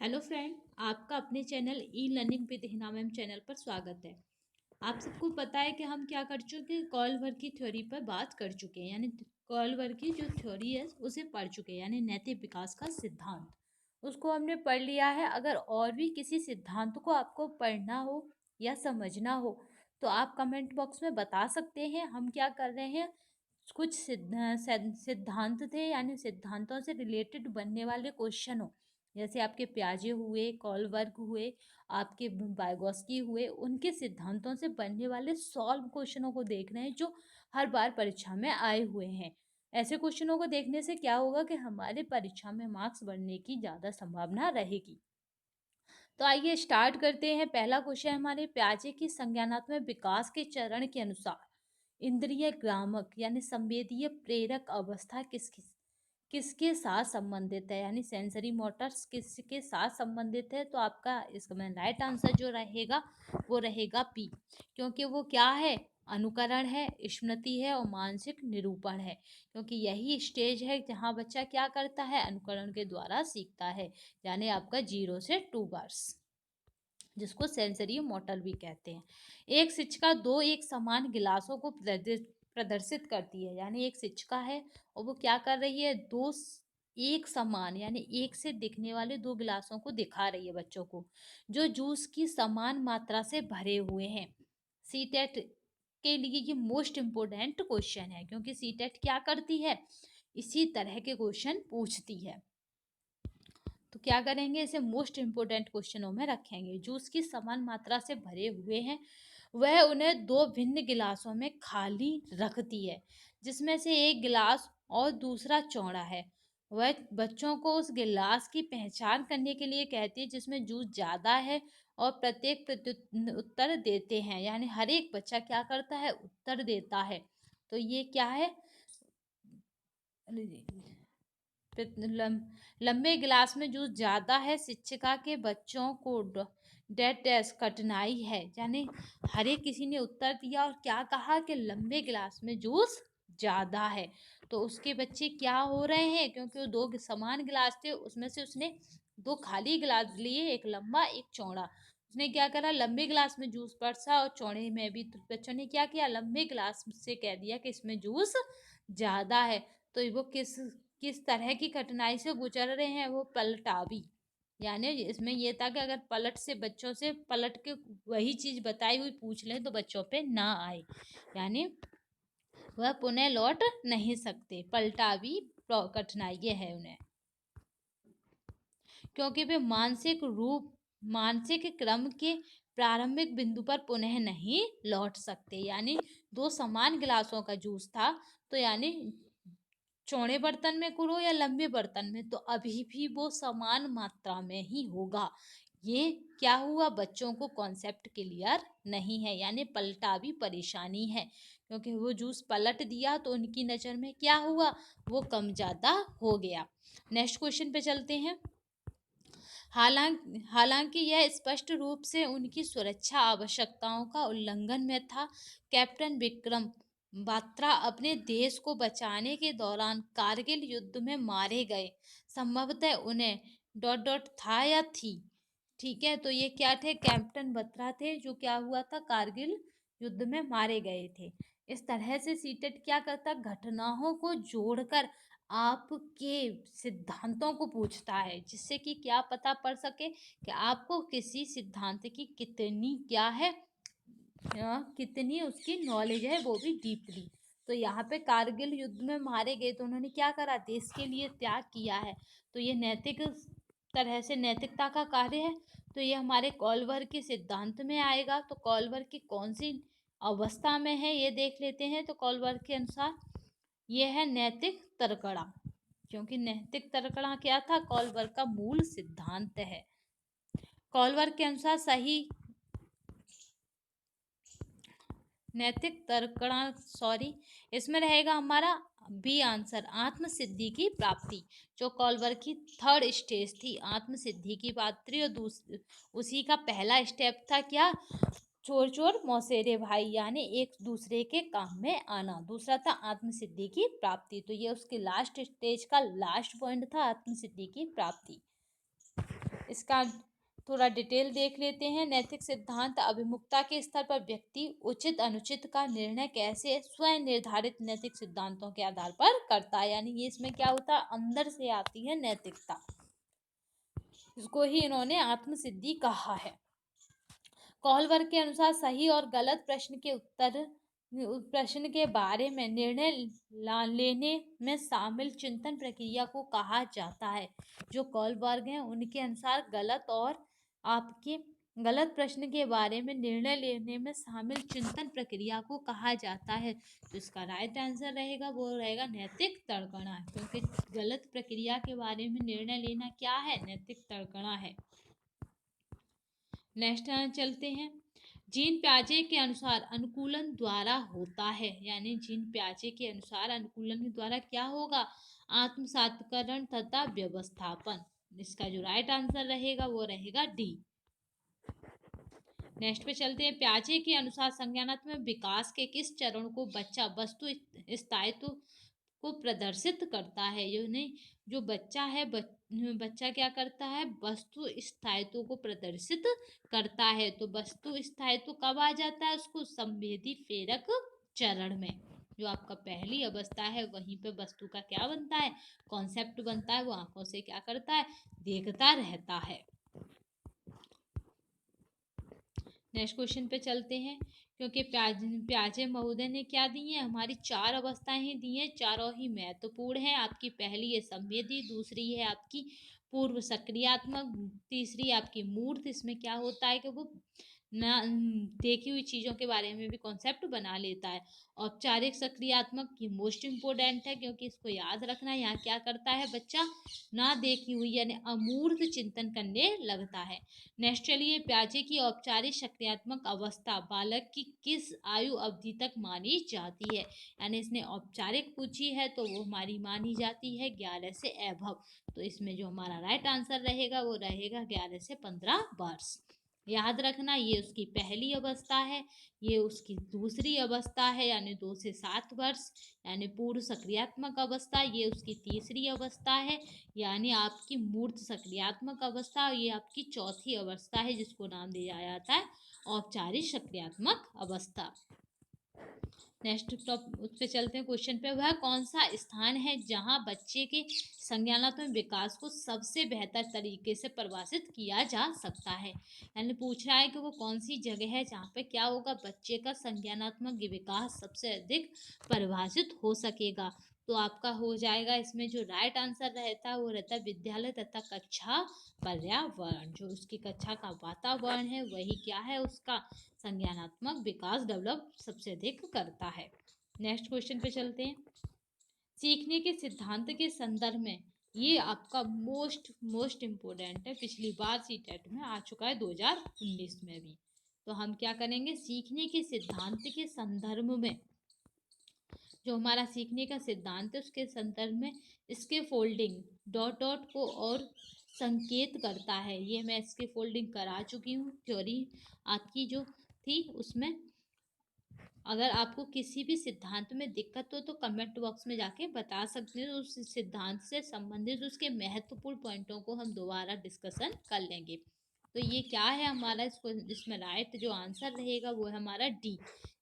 Hello friend, आपका अपने channel e learning with Hina ma'am channel पर स्वागत है। आप सबको पता है कि हम क्या कर चुके हैं, कॉलवर की थ्योरी पर बात कर चुके हैं। यानी कॉलवर की जो थ्योरी है उसे पढ़ चुके हैं, यानी नैतिक विकास का सिद्धांत उसको हमने पढ़ लिया है। अगर और भी किसी सिद्धांत को आपको पढ़ना हो या समझना हो तो आप कमेंट बॉक्स में बता सकते हैं। हम क्या कर रहे हैं, कुछ सिद्धांत थे, यानी सिद्धांतों से रिलेटेड बनने वाले क्वेश्चन हो, जैसे आपके प्याजे हुए, कॉलबर्ग हुए, आपके वाइगोस्की हुए, उनके सिद्धांतों से बनने वाले सॉल्व क्वेश्चनों को देख रहे हैं जो हर बार परीक्षा में आए हुए हैं। ऐसे क्वेश्चनों को देखने से क्या होगा कि हमारे परीक्षा में मार्क्स बढ़ने की ज़्यादा संभावना रहेगी। तो आइए स्टार्ट करते हैं। पहला क्वेश्चन हमारे, प्याजे की संज्ञानात्मक विकास के चरण के अनुसार इंद्रिय ग्रामक यानी संवेदीय प्रेरक अवस्था किसके साथ संबंधित है, यानी सेंसरी मोटर्स किसके साथ संबंधित है। तो आपका इसका राइट आंसर जो रहेगा वो रहेगा पी, क्योंकि वो क्या है, अनुकरण है, स्मृति है और मानसिक निरूपण है। क्योंकि यही स्टेज है जहाँ बच्चा क्या करता है, अनुकरण के द्वारा सीखता है, यानी आपका 0 से 2 बार्स, जिसको सेंसरी मोटर भी कहते हैं। एक शिक्षिका दो एक समान गिलासों को प्रदर्शित करती है, यानी एक शिक्षिका है और वो क्या कर रही है, एक समान यानी एक से दिखने वाले दो गिलासों को दिखा रही है बच्चों को, जो जूस की समान मात्रा से भरे हुए हैं। सीटेट के लिए ये मोस्ट इम्पोर्टेंट क्वेश्चन है, क्योंकि सीटेट क्या करती है, इसी तरह के क्वेश्चन पूछती है। तो क्या करेंगे, इसे मोस्ट इम्पोर्टेंट क्वेश्चनों में रखेंगे। जूस की समान मात्रा से भरे हुए हैं, वह उन्हें दो भिन्न गिलासों में खाली रखती है, जिसमें से एक गिलास और दूसरा चौड़ा है। वह बच्चों को उस गिलास की पहचान करने के लिए कहती है जिसमें जूस ज़्यादा है, और प्रत्येक उत्तर देते हैं, यानी हर एक बच्चा क्या करता है, उत्तर देता है। तो ये क्या है, लंबे गिलास में जूस ज्यादा है, शिक्षिका के बच्चों को डेट कठिनाई है, यानी हर एक किसी ने उत्तर दिया और क्या कहा कि लंबे गिलास में जूस ज्यादा है। तो उसके बच्चे क्या हो रहे हैं, क्योंकि वो दो समान गिलास थे, उसमें से उसने दो खाली गिलास लिए, एक लंबा एक चौड़ा। उसने क्या करा, लंबे गिलास में जूस परसा और चौड़े में भी। तो बच्चों ने क्या किया, लंबे गिलास से कह दिया कि इसमें जूस ज्यादा है। तो वो किस तरह की कठिनाई से गुजर रहे हैं, वो पलटावी, यानी इसमें ये था कि अगर पलट से बच्चों से पलट के वही चीज बताई हुई पूछ लें तो बच्चों पे ना आए, यानी वह पुनः लौट नहीं सकते, पलटावी कठिनाई है उन्हें, क्योंकि वे मानसिक क्रम के प्रारंभिक बिंदु पर पुनः नहीं लौट सकते। यानी दो समान गिलासों का जूस था, तो यानी चौड़े बर्तन में करो या लंबे बर्तन में, तो अभी भी वो समान मात्रा में ही होगा। ये क्या हुआ, बच्चों को कॉन्सेप्ट क्लियर नहीं है, यानी पलटावी परेशानी है, क्योंकि वो जूस पलट दिया तो उनकी नज़र में क्या हुआ, वो कम ज़्यादा हो गया। नेक्स्ट क्वेश्चन पे चलते हैं। हालांकि यह स्पष्ट रूप से उनकी सुरक्षा आवश्यकताओं का उल्लंघन में था। कैप्टन विक्रम बात्रा अपने देश को बचाने के दौरान कारगिल युद्ध में मारे गए। संभवतः उन्हें डॉट डॉट था या थी, ठीक है। तो ये क्या थे, कैप्टन बत्रा थे, जो क्या हुआ था, कारगिल युद्ध में मारे गए थे। इस तरह से सीटेट क्या करता, घटनाओं को जोड़कर आपके सिद्धांतों को पूछता है, जिससे कि क्या पता पड़ सके कि आपको किसी सिद्धांत की कितनी क्या है, कितनी उसकी नॉलेज है, वो भी डीपली। तो यहाँ पे कारगिल युद्ध में मारे गए तो उन्होंने क्या करा, देश के लिए त्याग किया है। तो ये नैतिक तरह से नैतिकता का कार्य है। तो ये हमारे कॉलवर के सिद्धांत में आएगा। तो कॉलवर की कौन सी अवस्था में है ये देख लेते हैं। तो कॉलवर के अनुसार ये है नैतिक तरकड़ा, क्योंकि नैतिक तरकड़ा क्या था, कॉलवर का मूल सिद्धांत है। कॉलवर के अनुसार सही नैतिक तरकड़ा, सॉरी, इसमें रहेगा हमारा बी आंसर, आत्म सिद्धि की प्राप्ति। जो कॉलवर की थर्ड स्टेज थी, आत्म सिद्धि की प्राप्ति, और उसी का पहला स्टेप था क्या, चोर चोर मौसेरे भाई, यानी एक दूसरे के काम में आना। दूसरा था आत्मसिद्धि की प्राप्ति। तो ये उसके लास्ट स्टेज का लास्ट पॉइंट था, आत्मसिद्धि की प्राप्ति। इसका थोड़ा डिटेल देख लेते हैं। नैतिक सिद्धांत अभिमुखता के स्तर पर व्यक्ति उचित अनुचित का निर्णय कैसे स्वयं निर्धारित नैतिक सिद्धांतों के आधार पर करता है। यानी ये इसमें क्या होता है, अंदर से आती है नैतिकता, इसको ही इन्होंने आत्मसिद्धि कहा है। कोहलवर्ग के अनुसार सही और गलत प्रश्न के बारे में निर्णय लेने में शामिल चिंतन प्रक्रिया को कहा जाता है। जो कोहलवर्ग हैं उनके अनुसार गलत प्रश्न के बारे में निर्णय लेने में शामिल चिंतन प्रक्रिया को कहा जाता है। तो इसका राइट आंसर रहेगा वो रहेगा नैतिक तर्कणा, क्योंकि गलत प्रक्रिया के बारे में निर्णय लेना क्या है, नैतिक तर्कणा है। नेक्स्ट चलते हैं। जीन प्याजे के अनुसार अनुकूलन द्वारा होता है, यानी जीन प्याजे के अनुसार अनुकूलन द्वारा क्या होगा, आत्मसातकरण तथा व्यवस्थापन। इसका जो राइट आंसर रहेगा वो रहेगा डी। नेक्स्ट पे चलते हैं। प्याजे के अनुसार संज्ञानात्मक विकास के किस चरण को बच्चा वस्तु स्थायित्व को प्रदर्शित करता है। यानी जो बच्चा है बच्चा क्या करता है, वस्तु स्थायित्व को प्रदर्शित करता है। तो वस्तु स्थायित्व कब आ जाता है, उसको संवेदी प्रेरक चरण में। जो आपका पहली अवस्था है वहीं पे वस्तु का क्या बनता है, कॉन्सेप्ट बनता है। वो आंखों से क्या करता है, देखता रहता है। नेक्स्ट क्वेश्चन पे चलते हैं। क्योंकि प्याजे महोदय ने क्या दी है, हमारी 4 अवस्थाएं ही दी हैं, चारों ही महत्वपूर्ण है। आपकी पहली है संवेदी, दूसरी है आपकी पूर्व सक्रियात्मक, तीसरी आपकी मूर्त। इसमें क्या होता है कि वो ना देखी हुई चीज़ों के बारे में भी कॉन्सेप्ट बना लेता है। औपचारिक सक्रियात्मक की मोस्ट इम्पोर्टेंट है, क्योंकि इसको याद रखना। यहाँ क्या करता है बच्चा, ना देखी हुई यानी अमूर्त चिंतन करने लगता है। नेक्स्ट चलिए, प्याजे की औपचारिक सक्रियात्मक अवस्था बालक की किस आयु अवधि तक मानी जाती है। यानी इसने औपचारिक पूछी है तो वो हमारी मानी जाती है 11 से एभव। तो इसमें जो हमारा राइट आंसर रहेगा वो रहेगा 11 से 15 वर्ष। याद रखना, ये उसकी पहली अवस्था है, ये उसकी दूसरी अवस्था है यानी 2 से 7 वर्ष, यानी पूर्व सक्रियात्मक अवस्था। ये उसकी तीसरी अवस्था है यानी आपकी मूर्त सक्रियात्मक अवस्था। ये आपकी चौथी अवस्था है जिसको नाम दिया जाता है औपचारिक सक्रियात्मक अवस्था। नेक्स्ट उस पे चलते हैं क्वेश्चन पे। वह कौन सा स्थान है जहां बच्चे के संज्ञानात्मक विकास को सबसे बेहतर तरीके से परिभाषित किया जा सकता है। यानी पूछ रहा है कि वो कौन सी जगह है जहाँ पे क्या होगा, बच्चे का संज्ञानात्मक विकास सबसे अधिक परिभाषित हो सकेगा। तो आपका हो जाएगा इसमें जो राइट आंसर रहता है वो रहता है विद्यालय तथा कक्षा पर्यावरण। जो उसकी कक्षा का वातावरण है वही क्या है, उसका संज्ञानात्मक विकास डेवलप सबसे अधिक करता है। नेक्स्ट क्वेश्चन पे चलते हैं। सीखने के सिद्धांत के संदर्भ में, ये आपका मोस्ट इम्पोर्टेंट है, पिछली बार सीटेट में आ चुका है 2019 में भी। तो हम क्या करेंगे, सीखने के सिद्धांत के संदर्भ में, जो हमारा सीखने का सिद्धांत है उसके संदर्भ में इसके फोल्डिंग डॉट डॉट को और संकेत करता है। ये मैं इसकी फोल्डिंग करा चुकी हूँ थ्योरी आपकी जो थी उसमें। अगर आपको किसी भी सिद्धांत में दिक्कत हो तो कमेंट बॉक्स में जाके बता सकते हैं। उस सिद्धांत से संबंधित उसके महत्वपूर्ण पॉइंटों को हम दोबारा डिस्कशन कर लेंगे। तो ये क्या है हमारा, इसको इसमें राइट जो आंसर रहेगा वो है हमारा डी।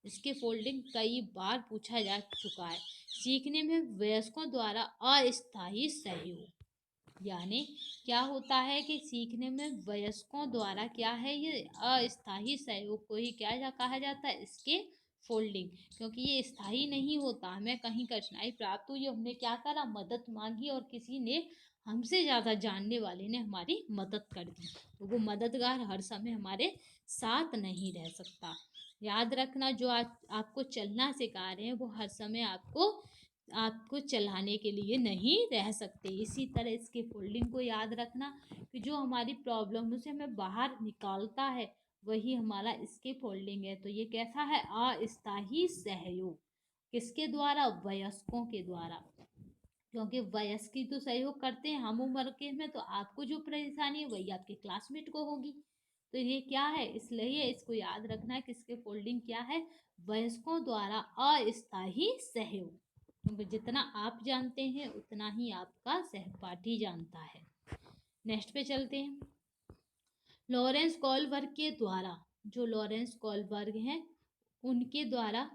इसकी फोल्डिंग कई बार पूछा जा चुका है। सीखने में वयस्कों द्वारा अस्थायी सहयोग, यानी क्या होता है कि सीखने में वयस्कों द्वारा क्या है, ये अस्थायी सहयोग को ही क्या कहा जाता है, इसके फोल्डिंग। क्योंकि ये स्थायी नहीं होता, हमें कहीं कठिनाई प्राप्त हुई, हमने क्या करा, मदद मांगी और किसी ने हमसे ज़्यादा जानने वाले ने हमारी मदद कर दी, तो वो मददगार हर समय हमारे साथ नहीं रह सकता। याद रखना, जो आज आपको चलना सिखा रहे हैं वो हर समय आपको चलाने के लिए नहीं रह सकते। इसी तरह इसके फोल्डिंग को याद रखना कि जो हमारी प्रॉब्लम से हमें बाहर निकालता है वही हमारा इसके फोल्डिंग है। तो ये कैसा है, अस्थायी सहयोग, किसके द्वारा, वयस्कों के द्वारा। क्योंकि वयस्क ही तो सहयोग करते हैं हम उम्र के में, तो आपको जो परेशानी है वही आपके क्लासमेट को होगी। तो ये क्या है, इसलिए इसको याद रखना है कि इसके फोल्डिंग क्या है, वयस्कों द्वारा अस्थायी सहयोग। क्योंकि जितना आप जानते हैं उतना ही आपका सहपाठी जानता है। नेक्स्ट पे चलते हैं। लॉरेंस कोलबर्ग के द्वारा, जो लॉरेंस कोलबर्ग हैं उनके द्वारा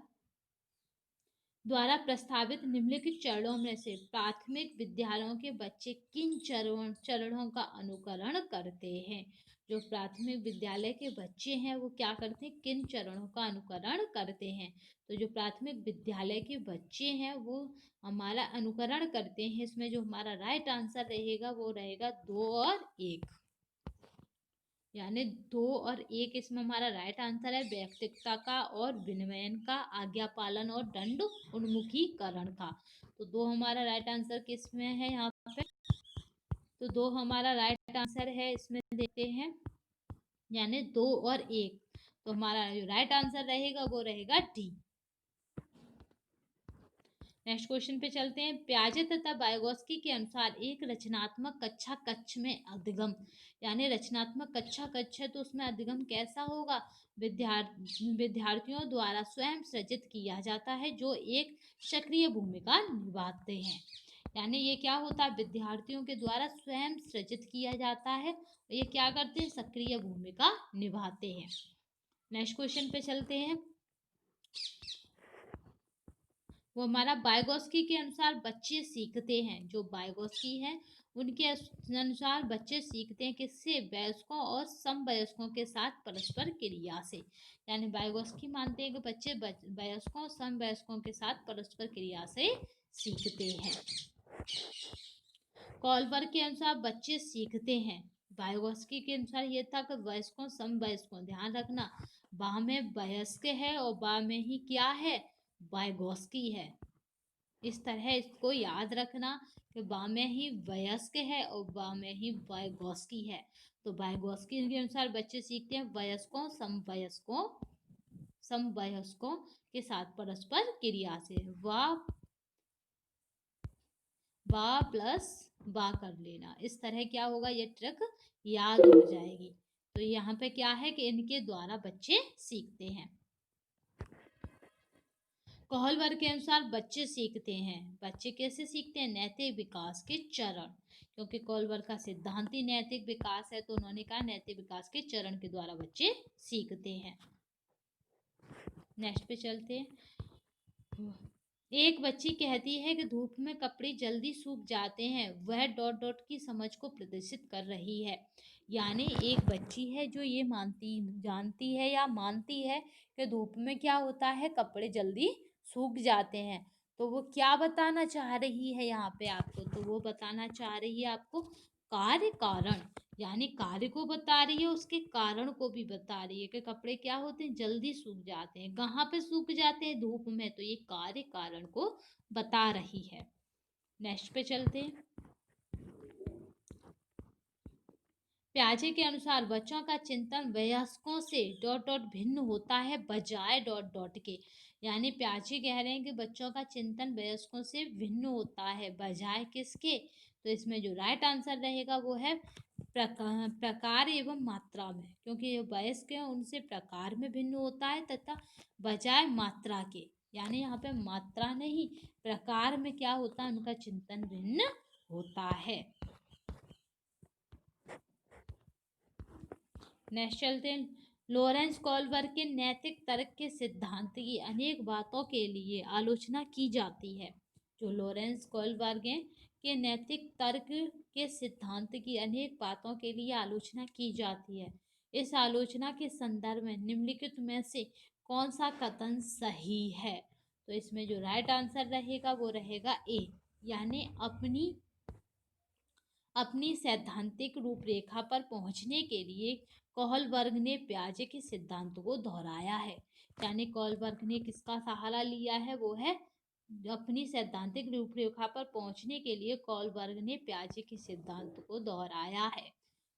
प्रस्तावित निम्नलिखित चरणों में से प्राथमिक विद्यालयों के बच्चे किन चरणों का अनुकरण करते हैं। जो प्राथमिक विद्यालय के बच्चे हैं वो क्या करते हैं, किन चरणों का अनुकरण करते हैं। तो जो प्राथमिक विद्यालय के बच्चे हैं वो हमारा अनुकरण करते हैं। इसमें जो हमारा राइट आंसर रहेगा वो रहेगा 2 और 1, यानी 2 और 1 इसमें हमारा राइट आंसर है। व्यक्तिगता का और विनिमयन का, आज्ञा पालन और दंड उन्मुखीकरण का। तो 2 हमारा राइट आंसर किस में है यहाँ पे, तो 2 हमारा राइट आंसर है। इसमें देखते हैं यानी 2 और 1, तो हमारा जो राइट आंसर रहेगा वो रहेगा डी। नेक्स्ट क्वेश्चन पे चलते हैं। प्याजे तथा वाइगोत्स्की के अनुसार एक रचनात्मक कक्षा कक्ष में अधिगम, यानी रचनात्मक कक्षा कक्ष है तो उसमें अधिगम कैसा होगा, विद्यार्थियों द्वारा स्वयं सृजित किया जाता है जो एक सक्रिय भूमिका निभाते हैं। यानी ये क्या होता है, विद्यार्थियों के द्वारा स्वयं सृजित किया जाता है, ये क्या करते हैं, सक्रिय भूमिका निभाते हैं। नेक्स्ट क्वेश्चन पे चलते हैं। वो हमारा वाइगोत्स्की के अनुसार बच्चे सीखते हैं, जो वाइगोत्स्की है उनके अनुसार बच्चे सीखते हैं किससे, वयस्कों और समवयस्कों के साथ परस्पर क्रिया से। यानी वाइगोत्स्की मानते हैं कि बच्चे वयस्कों और समवयस्कों के साथ परस्पर क्रिया से सीखते हैं। कोलबर्ग के अनुसार बच्चे सीखते हैं, वाइगोत्स्की के अनुसार ये था कि वयस्कों समवयस्कों, ध्यान रखना बा में वयस्क है और बा में ही क्या है, वाइगोत्स्की है। इस तरह इसको याद रखना कि बा में ही वयस्क है और बा में ही वाइगोत्स्की है। तो वाइगोत्स्की के अनुसार बच्चे सीखते हैं वयस्कों समवयस्कों के साथ परस्पर क्रिया से। बा प्लस बा कर लेना, इस तरह क्या होगा, ये ट्रिक याद हो जाएगी। तो यहाँ पे क्या है कि इनके द्वारा बच्चे सीखते हैं। कोहलबर्ग के अनुसार बच्चे सीखते हैं, बच्चे कैसे सीखते हैं, नैतिक विकास के चरण, क्योंकि कोहलबर्ग का सिद्धांत ही नैतिक विकास है तो उन्होंने कहा नैतिक विकास के चरण के द्वारा बच्चे सीखते हैं। नेक्स्ट पे चलते हैं। एक बच्ची कहती है कि धूप में कपड़े जल्दी सूख जाते हैं, वह डॉट डॉट की समझ को प्रदर्शित कर रही है। यानी एक बच्ची है जो ये जानती है या मानती है कि धूप में क्या होता है, कपड़े जल्दी सूख जाते हैं। तो वो क्या बताना चाह रही है यहाँ पे आपको, तो वो बताना चाह रही है आपको कार्य कारण, यानी कार्य को बता रही है, उसके कारण को भी बता रही है कि कपड़े क्या होते हैं, जल्दी सूख जाते हैं। कहाँ पे सूख जाते हैं, धूप में, तो ये कार्य कारण को बता रही है। नेक्स्ट पे चलते हैं। प्याजे के अनुसार बच्चों का चिंतन वयस्कों से डॉट डॉट भिन्न होता है बजाय डॉट डॉट के। यानी प्याजे कह रहे हैं कि बच्चों का चिंतन वयस्कों से भिन्न होता है बजाय किसके, तो इसमें जो राइट आंसर रहेगा वो है प्रकार एवं मात्रा में, क्योंकि जो वयस्क हैं उनसे प्रकार में भिन्न होता है तथा बजाय मात्रा के, यानी यहाँ पे मात्रा नहीं प्रकार में क्या होता है, उनका चिंतन भिन्न होता है। नेक्स्ट चलते हैं। लॉरेंस कोलबर्ग के नैतिक तर्क के सिद्धांत की अनेक बातों के लिए आलोचना की जाती है। जो लॉरेंस कोलबर्ग हैं के नैतिक तर्क के सिद्धांत की अनेक बातों के लिए आलोचना की जाती है। इस आलोचना के संदर्भ में निम्नलिखित में से कौन सा कथन सही है, तो इसमें जो राइट आंसर रहेगा वो रहेगा ए, यानी अपनी सैद्धांतिक रूपरेखा पर पहुंचने के लिए कोहलबर्ग ने प्याजे के सिद्धांत को दोहराया है। यानी कोहलबर्ग ने किसका सहारा लिया है, वो है अपनी सैद्धांतिक रूपरेखा पर पहुंचने के लिए कोहलबर्ग ने प्याजे के सिद्धांत को दोहराया है।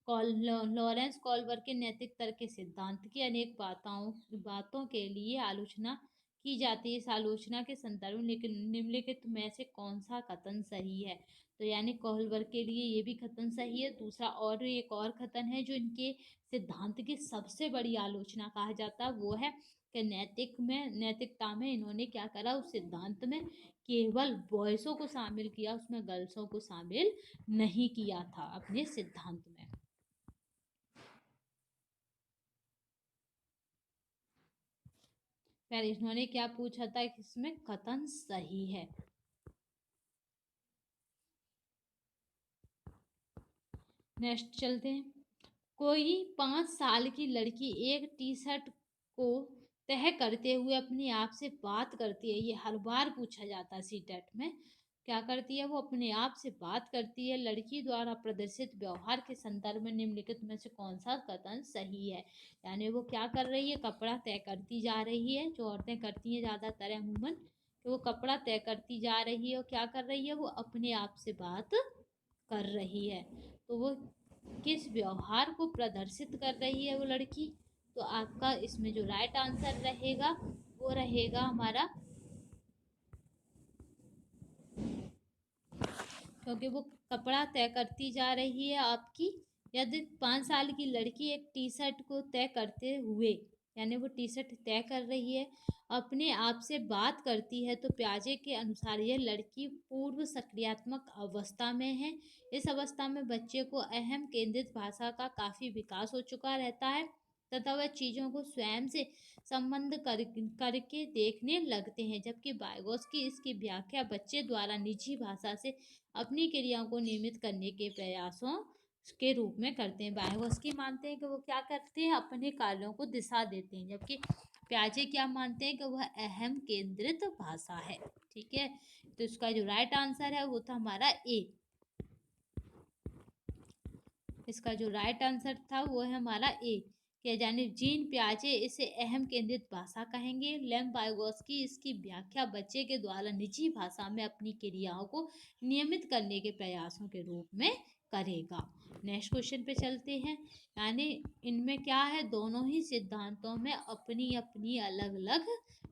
लॉरेंस कोहलबर्ग के नैतिक तर्क के सिद्धांत की अनेक बातों के लिए आलोचना की जाती है। इस आलोचना के संदर्भ निम्नलिखित में से कौन सा कथन सही है, तो यानी कोहलबर्ग के लिए ये भी कथन सही है। दूसरा और एक और कथन है जो इनके सिद्धांत की सबसे बड़ी आलोचना कहा जाता है, वो है कि नैतिकता में इन्होंने क्या करा, उस सिद्धांत में केवल बॉयसों को शामिल किया, उसमें गर्ल्सों को शामिल नहीं किया था अपने सिद्धांत में। पर इन्होंने क्या पूछा था कि इसमें कथन सही है। नेक्स्ट चलते हैं। कोई 5 साल की लड़की एक टी शर्ट को तह करते हुए अपने आप से बात करती है। ये हर बार पूछा जाता है सीटेट में। क्या करती है वो? अपने आप से बात करती है। लड़की द्वारा प्रदर्शित व्यवहार के संदर्भ में निम्नलिखित में से कौन सा कथन सही है? यानी वो क्या कर रही है? कपड़ा तय करती जा रही है, जो औरतें करती हैं ज़्यादातर अमूमन, कि वो कपड़ा तय करती जा रही है और क्या कर रही है? वो अपने आप से बात कर रही है। तो वो किस व्यवहार को प्रदर्शित कर रही है वो लड़की? तो आपका इसमें जो राइट आंसर रहेगा वो रहेगा हमारा, क्योंकि वो कपड़ा तय करती जा रही है आपकी। यदि 5 साल की लड़की एक टी शर्ट को तय करते हुए, यानी वो टी शर्ट तय कर रही है, अपने आप से बात करती है, तो प्याजे के अनुसार यह लड़की पूर्व सक्रियात्मक अवस्था में है। इस अवस्था में बच्चे को अहम केंद्रित भाषा का काफी विकास हो चुका रहता है तथा वह चीजों को स्वयं से संबंध करके देखने लगते हैं, जबकि वाइगोत्स्की इसकी व्याख्या बच्चे द्वारा निजी भाषा से अपनी क्रियाओं को नियमित करने के प्रयासों के रूप में करते हैं। वाइगोत्स्की मानते हैं कि वो क्या करते हैं? अपने कार्यों को दिशा देते हैं, जबकि प्याजे क्या मानते हैं? कि वह अहम केंद्रित भाषा है। ठीक है, तो इसका जो राइट आंसर है वो था हमारा ए। इसका जो राइट आंसर था वो है हमारा ए। क्या जाने जीन प्याजे इसे अहम केंद्रित भाषा कहेंगे। लेम वाइगोत्स्की इसकी व्याख्या बच्चे के द्वारा निजी भाषा में अपनी क्रियाओं को नियमित करने के प्रयासों के रूप में करेगा। नेक्स्ट क्वेश्चन पे चलते हैं। यानी इनमें क्या है? दोनों ही सिद्धांतों में अपनी अपनी अलग अलग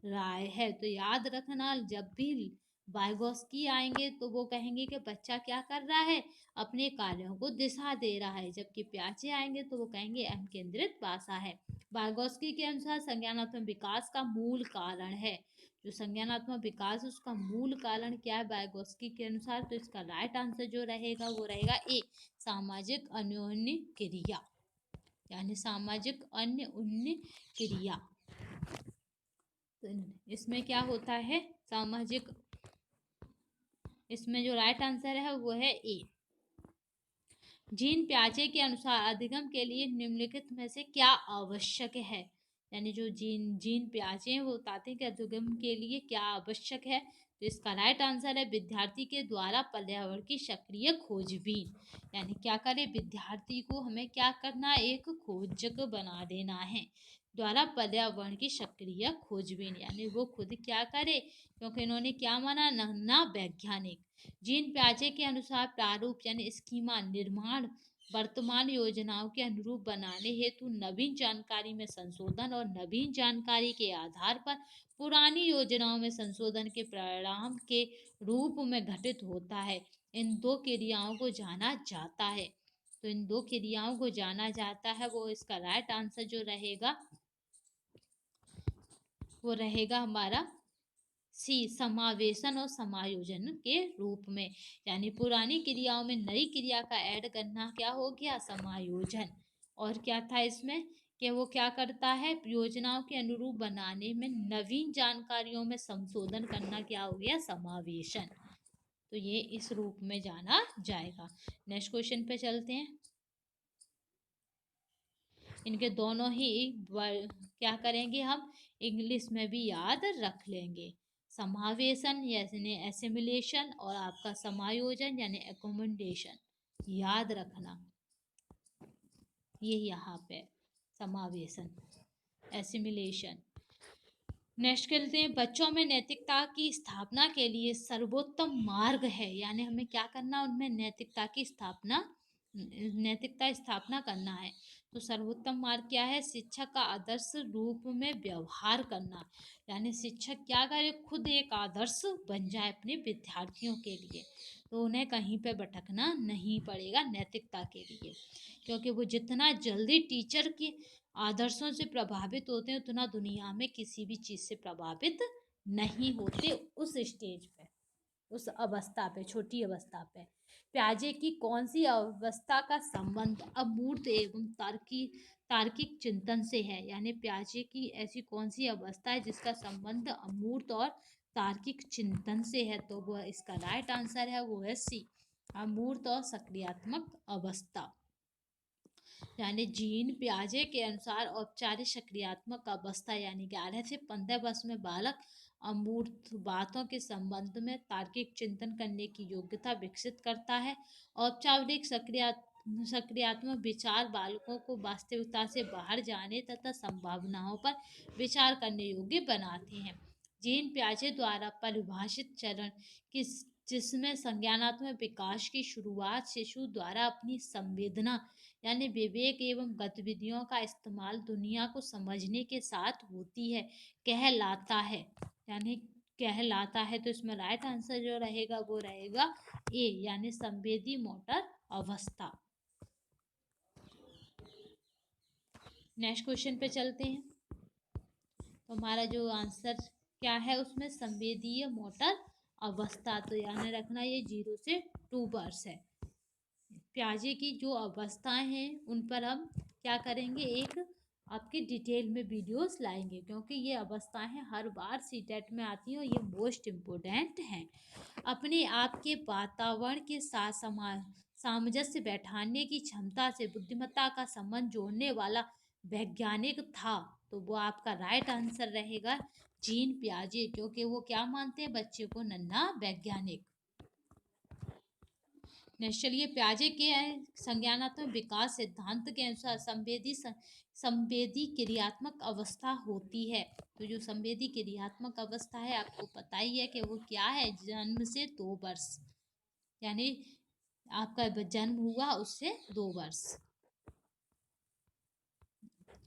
राय है। तो याद रखना, जब भी वाइगोत्स्की आएंगे तो वो कहेंगे कि बच्चा क्या कर रहा है? अपने कार्यों को दिशा दे रहा है, जबकि प्याजे आएंगे तो वो कहेंगे अहम केंद्रित भाषा है। वाइगोत्स्की के अनुसार संज्ञानात्मक विकास का मूल कारण है। जो संज्ञानात्मक विकास है उसका मूल कारण क्या है वाइगोत्स्की के अनुसार? तो इसका राइट आंसर जो रहेगा वो रहेगा ए, सामाजिक अन्योन्य क्रिया, यानी सामाजिक अन्योन्य क्रिया। तो इसमें क्या होता है? सामाजिक, इसमें जो राइट आंसर है वो है ए। जीन प्याजे के अनुसार अधिगम के लिए निम्नलिखित में से क्या आवश्यक है? यानी जो जीन प्याजे हैं वो बताते हैं कि अधिगम के लिए क्या आवश्यक है। तो इसका राइट आंसर है विद्यार्थी के द्वारा पर्यावरण की सक्रिय खोजबीन। यानी क्या करें? विद्यार्थी को हमें क्या करना? एक खोजक बना देना है, द्वारा पर्यावरण की सक्रिय खोजबीन, यानी वो खुद क्या करे? क्योंकि इन्होंने क्या माना? ना वैज्ञानिक। जीन प्याजे के अनुसार प्रारूप यानी स्कीमा निर्माण वर्तमान योजनाओं के अनुरूप बनाने हेतु नवीन जानकारी में संशोधन और नवीन जानकारी के आधार पर पुरानी योजनाओं में संशोधन के परिणाम के रूप में घटित होता है। इन दो क्रियाओं को जाना जाता है। तो इन दो क्रियाओं को जाना जाता है, वो इसका राइट आंसर जो रहेगा वो रहेगा हमारा सी, समावेशन और समायोजन के रूप में। यानी पुरानी क्रियाओं में नई क्रिया का ऐड करना क्या हो गया? समायोजन। और क्या था इसमें? कि वो क्या करता है? योजनाओं के अनुरूप बनाने में नवीन जानकारियों में संशोधन करना क्या हो गया? समावेशन। तो ये इस रूप में जाना जाएगा। नेक्स्ट क्वेश्चन पे चलते हैं। इनके दोनों ही क्या करेंगे हम? इंग्लिश में भी याद रख लेंगे। समावेशन यानी एसिमिलेशन और आपका समायोजन यानी एकोमोडेशन, याद रखना ये यहाँ पे समावेशन, एसिमिलेशन। नेक्स्ट करते हैं, बच्चों में नैतिकता की स्थापना के लिए सर्वोत्तम मार्ग है। यानी हमें क्या करना? उनमें नैतिकता की स्थापना, नैतिकता स्थापना करना है। तो सर्वोत्तम मार्ग क्या है? शिक्षक का आदर्श रूप में व्यवहार करना। यानी शिक्षक क्या करे? खुद एक आदर्श बन जाए अपने विद्यार्थियों के लिए, तो उन्हें कहीं पे भटकना नहीं पड़ेगा नैतिकता के लिए, क्योंकि वो जितना जल्दी टीचर की आदर्शों से प्रभावित होते हैं उतना दुनिया में किसी भी चीज़ से प्रभावित नहीं होते उस स्टेज पे, उस अवस्था पे, छोटी अवस्था पे। प्याजे की कौन सी अवस्था का संबंध अमूर्त एवं तार्किक चिंतन से है? यानी प्याजे की ऐसी कौन सी अवस्था है जिसका संबंध अमूर्त और तार्किक चिंतन से है? तो वह इसका राइट आंसर है, वो है सी, अमूर्त और सक्रियात्मक अवस्था। यानी जीन पियाजे के अनुसार औपचारिक सक्रियात्मक अवस्था यानी 11 से 15 वर्ष में बालक अमूर्त बातों के संबंध में तार्किक चिंतन करने की योग्यता विकसित करता है। औपचारिक सक्रियात्मक विचार बालकों को वास्तविकता से बाहर जाने तथा संभावनाओं पर विचार करने योग्य बनाते हैं। जीन पियाजे द्वारा परिभाषित चरण किस जिसमें संज्ञानात्मक विकास की शुरुआत शिशु द्वारा अपनी संवेदना यानी विवेक एवं गतिविधियों का इस्तेमाल दुनिया को समझने के साथ होती है, कहलाता है। यानी कहलाता है, तो इसमें राइट आंसर जो रहेगा वो रहेगा ए, यानी संवेदी मोटर अवस्था। नेक्स्ट क्वेश्चन पे चलते हैं। तो हमारा जो आंसर क्या है उसमें संवेदीय मोटर अवस्था, तो यानी रखना ये 0 से 2 वर्ष है। प्याजे की जो अवस्थाएं हैं उन पर हम क्या करेंगे, एक आपकी डिटेल में वीडियोस लाएंगे, क्योंकि ये अवस्थाएं हर बार सीटेट में आती हैं और ये मोस्ट इम्पोर्टेंट हैं। अपने आप के वातावरण के साथ सामंजस्य बैठाने की क्षमता से बुद्धिमत्ता का संबंध जोड़ने वाला वैज्ञानिक था, तो वो आपका राइट आंसर रहेगा जीन पियाजे, क्योंकि वो क्या मानते हैं, बच्चे को नन्हा वैज्ञानिक। चलिए, पियाजे के संज्ञानात्मक विकास सिद्धांत के अनुसार संवेदी क्रियात्मक अवस्था होती है। तो जो संवेदी क्रियात्मक अवस्था है आपको पता ही है कि वो क्या है, जन्म से 2 वर्ष, यानी आपका जन्म हुआ उससे 2 वर्ष।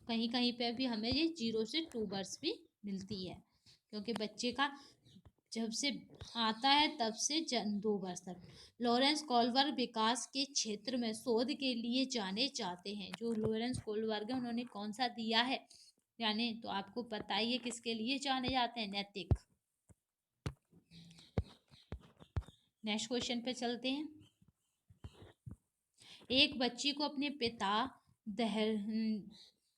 कहीं कहीं पे भी हमें ये 0 से 2 वर्ष भी मिलती है, क्योंकि बच्चे का जब से आता है तब से 2 वर्ष तक। लॉरेंस कोलबर्ग विकास के क्षेत्र में शोध के लिए जाने जाते हैं। जो लॉरेंस कोलबर्ग है उन्होंने कौन सा दिया है, यानी तो आपको पता ही है किसके लिए जाने जाते हैं, नैतिक। नेक्स्ट क्वेश्चन पे चलते हैं। एक बच्ची को अपने पिता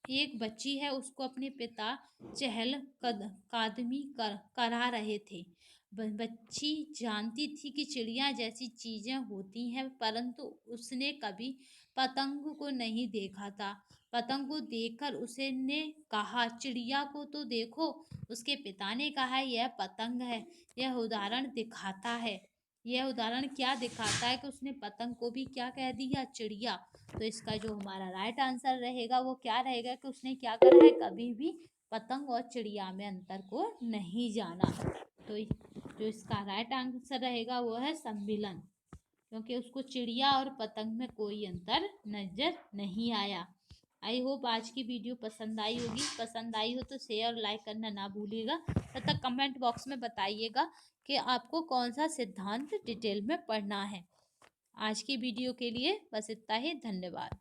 एक बच्ची है, उसको अपने पिता चहल कदमी करा रहे थे। बच्ची जानती थी कि चिड़िया जैसी चीजें होती हैं, परंतु उसने कभी पतंग को नहीं देखा था। पतंग को देखकर उसने कहा, चिड़िया को तो देखो। उसके पिता ने कहा, यह पतंग है। यह उदाहरण दिखाता है, यह उदाहरण क्या दिखाता है कि उसने पतंग को भी क्या कह दिया, चिड़िया। तो इसका जो हमारा राइट आंसर रहेगा वो क्या रहेगा कि उसने क्या करा है, कभी भी पतंग और चिड़िया में अंतर को नहीं जाना। तो जो इसका राइट आंसर रहेगा वो है सम्मिलन, क्योंकि उसको चिड़िया और पतंग में कोई अंतर नजर नहीं आया। आई होप आज की वीडियो पसंद आई होगी। पसंद आई हो तो शेयर और लाइक करना ना भूलिएगा, तथा कमेंट बॉक्स में बताइएगा कि आपको कौन सा सिद्धांत डिटेल में पढ़ना है। आज की वीडियो के लिए बस इतना ही। धन्यवाद।